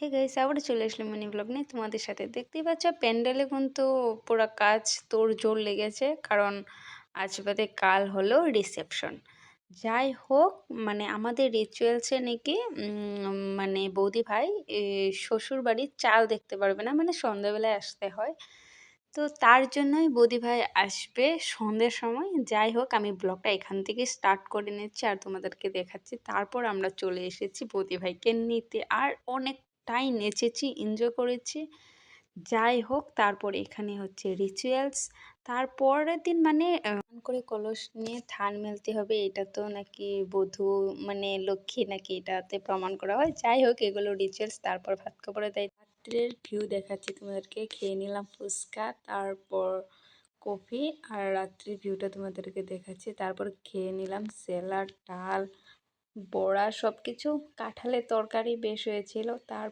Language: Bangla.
হে গাইস, আবার চলে আসলাম মিনি ব্লগ নিয়ে তোমাদের সাথে। দেখতেই পাচ্ছ প্যান্ডেলে কিন্তু পুরা কাজ তোড়জোড় লেগেছে, কারণ আজ বাদে কাল হলো রিসেপশন। যাই হোক, মানে আমাদের রিচুয়ালসে নাকি মানে বৌদি ভাই শ্বশুর বাড়ির চাল দেখতে পারবে না, মানে সন্ধ্যাবেলায় আসতে হয়। তো তার জন্যই বৌদি ভাই আসবে সন্ধ্যের সময়। যাই হোক, আমি ব্লগটা এখান থেকে স্টার্ট করে নিচ্ছি আর তোমাদেরকে দেখাচ্ছি। তারপর আমরা চলে এসেছি বৌদি ভাইকে নিতে, আর অনেকটাই নেচেছি, এনজয় করেছি। যাই হোক, তারপর এখানে হচ্ছে রিচুয়ালস। তারপরের দিন মানে করে কলস নিয়ে থান মেলতে হবে, এটা তো নাকি বধূ মানে লক্ষ্মী নাকি এটাতে প্রমাণ করা হয়। যাই হোক, এগুলো রিচুয়ালস। তারপর ভাত কাপড়ে দেয়। রাত্রের ভিউ দেখাচ্ছি তোমাদেরকে। খেয়ে নিলাম ফুচকা, তারপর কফি, আর রাত্রির ভিউটা তোমাদেরকে দেখাচ্ছি। তারপর খেয়ে নিলাম স্যালাড, ডাল, বড়া, সব কিছু। কাঁঠালের তরকারি বেশ হয়েছিল। তার